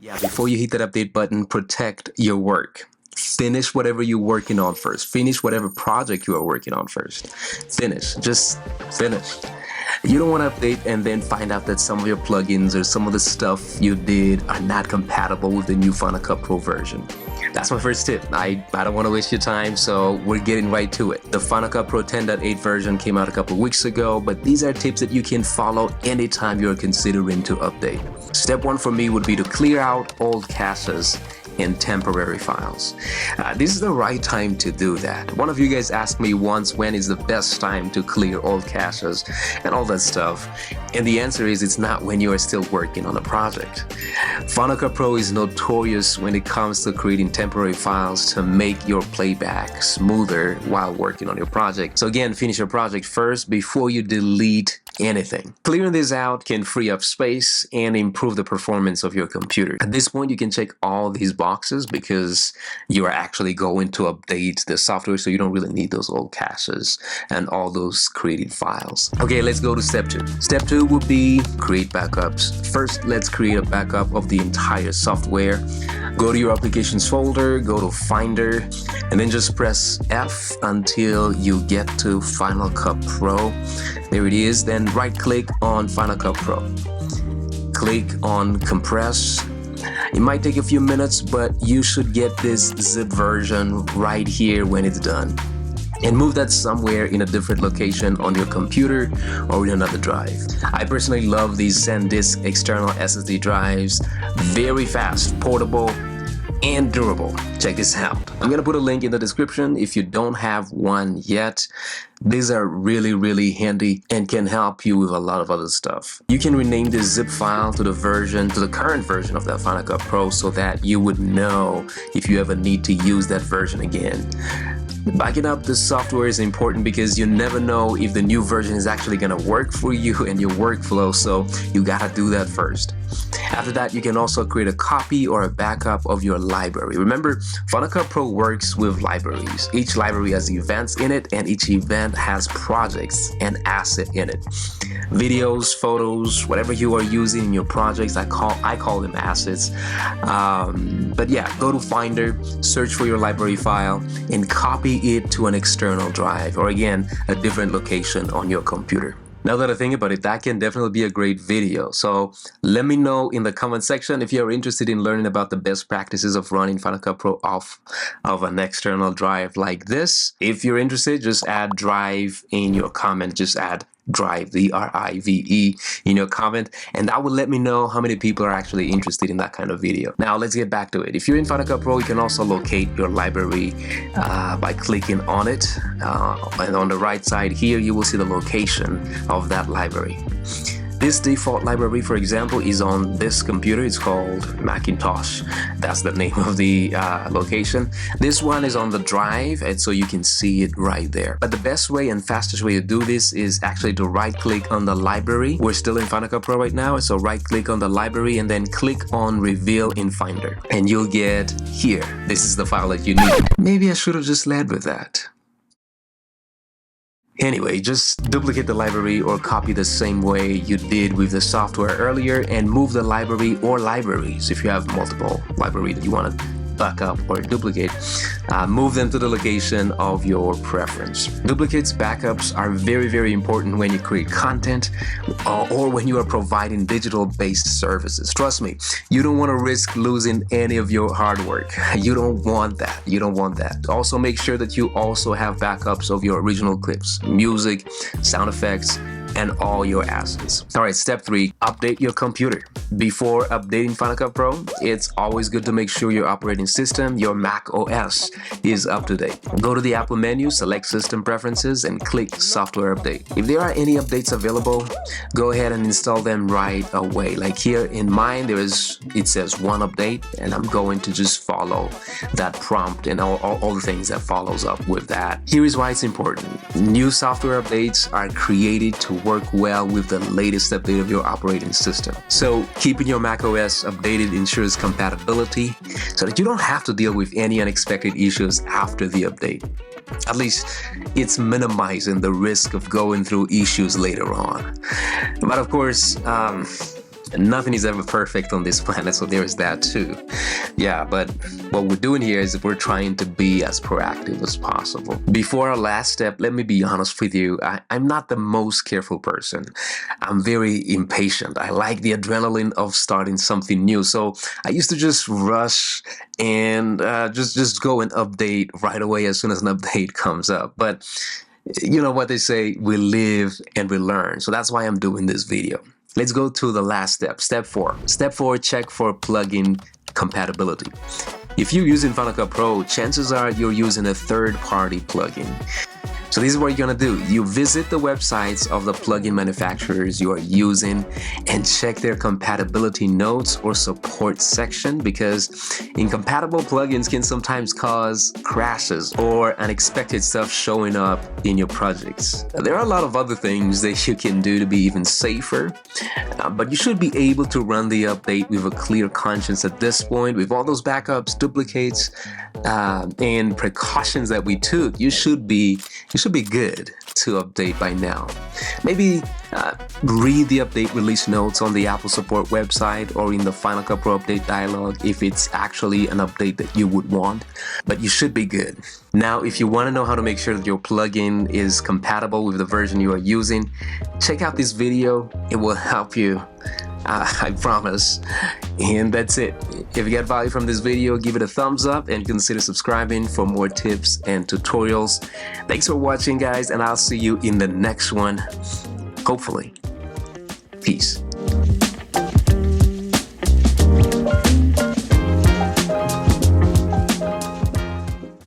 Yeah, before you hit that update button, protect your work. Finish whatever you're working on first. Finish whatever project you are working on first. Finish. Just finish. You don't want to update and then find out that some of your plugins or some of the stuff you did are not compatible with the new Final Cut Pro version. That's my first tip. I don't want to waste your time, so we're getting right to it. The Final Cut Pro 10.8 version came out a couple of weeks ago, but these are tips that you can follow anytime you're considering to update. Step one for me would be to clear out old caches and temporary files. This is the right time to do that. One of you guys asked me once when is the best time to clear old caches and all that stuff, and the answer is it's not when you are still working on a project. Final Cut Pro is notorious when it comes to creating temporary files to make your playback smoother while working on your project. So again, finish your project first before you delete anything. Clearing this out can free up space and improve the performance of your computer. At this point, you can check all these boxes because you are actually going to update the software, so you don't really need those old caches and all those created files. Okay, let's go to step two. Step two would be create backups. First, let's create a backup of the entire software. Go to your applications folder, go to Finder, and then just press F until you get to Final Cut Pro. There it is. Then right-click on Final Cut Pro. Click on Compress. It might take a few minutes, but you should get this zip version right here when it's done. And move that somewhere in a different location on your computer or in another drive. I personally love these SanDisk external SSD drives. Very fast, portable, and durable. Check this out. I'm gonna put a link in the description if you don't have one yet. These are really handy and can help you with a lot of other stuff. You can rename this zip file to the current version of that Final Cut Pro so that you would know if you ever need to use that version again. Backing up the software is important because you never know if the new version is actually going to work for you and your workflow, so you gotta do that first. After that, you can also create a copy or a backup of your library. Remember, Final Cut Pro works with libraries. Each library has events in it, and each event has projects and assets in it. Videos, photos, whatever you are using in your projects, I call them assets. But yeah, go to Finder, search for your library file, and copy it to an external drive, or again, a different location on your computer. Now that I think about it, that can definitely be a great video. So let me know in the comment section if you're interested in learning about the best practices of running Final Cut Pro off of an external drive like this. If you're interested, just add drive in your comment. Just add drive, D-R-I-V-E, in your comment, and that will let me know how many people are actually interested in that kind of video. Now let's get back to it. If you're in Final Cut Pro, you can also locate your library by clicking on it, and on the right side here you will see the location of that library. This default library, for example, is on this computer. It's called Macintosh. That's the name of the location. This one is on the drive, and so you can see it right there. But the best way and fastest way to do this is actually to right-click on the library. We're still in Final Cut Pro right now, so right-click on the library and then click on Reveal in Finder. And you'll get here. This is the file that you need. Maybe I should have just led with that. Anyway, just duplicate the library or copy the same way you did with the software earlier and move the library or libraries. If you have multiple libraries that you want to back up or duplicate, move them to the location of your preference. Duplicates, backups are very important when you create content or when you are providing digital-based services. Trust me, you don't want to risk losing any of your hard work. You don't want that. You don't want that. Also, make sure that you also have backups of your original clips, music, sound effects, and all your assets. All right, step three, update your computer. Before updating Final Cut Pro, it's always good to make sure your operating system, your Mac OS, is up to date. Go to the Apple menu, select System Preferences, and click Software Update. If there are any updates available, go ahead and install them right away. Like here in mine, it says one update, and I'm going to just follow that prompt and all the things that follows up with that. Here is why it's important. New software updates are created to work well with the latest update of your operating system. So keeping your macOS updated ensures compatibility so that you don't have to deal with any unexpected issues after the update. At least it's minimizing the risk of going through issues later on. But of course, Nothing is ever perfect on this planet, so there is that too. Yeah, but what we're doing here is we're trying to be as proactive as possible. Before our last step, let me be honest with you. I'm not the most careful person. I'm very impatient. I like the adrenaline of starting something new. So I used to just rush and just go and update right away as soon as an update comes up. But you know what they say, we live and we learn. So that's why I'm doing this video. Let's go to the last step, step 4. Step 4, check for plugin compatibility. If you're using Final Cut Pro, chances are you're using a third-party plugin. So this is what you're gonna do. You visit the websites of the plugin manufacturers you are using and check their compatibility notes or support section, because incompatible plugins can sometimes cause crashes or unexpected stuff showing up in your projects. There are a lot of other things that you can do to be even safer, but you should be able to run the update with a clear conscience at this point. With all those backups, duplicates, and precautions that we took, you should be good to update by now. Maybe read the update release notes on the Apple support website or in the Final Cut Pro update dialog if it's actually an update that you would want, but you should be good. Now, if you want to know how to make sure that your plugin is compatible with the version you are using, check out this video. It will help you. I promise. And that's it. If you got value from this video, give it a thumbs up and consider subscribing for more tips and tutorials. Thanks for watching, guys, and I'll see you in the next one, hopefully. Peace.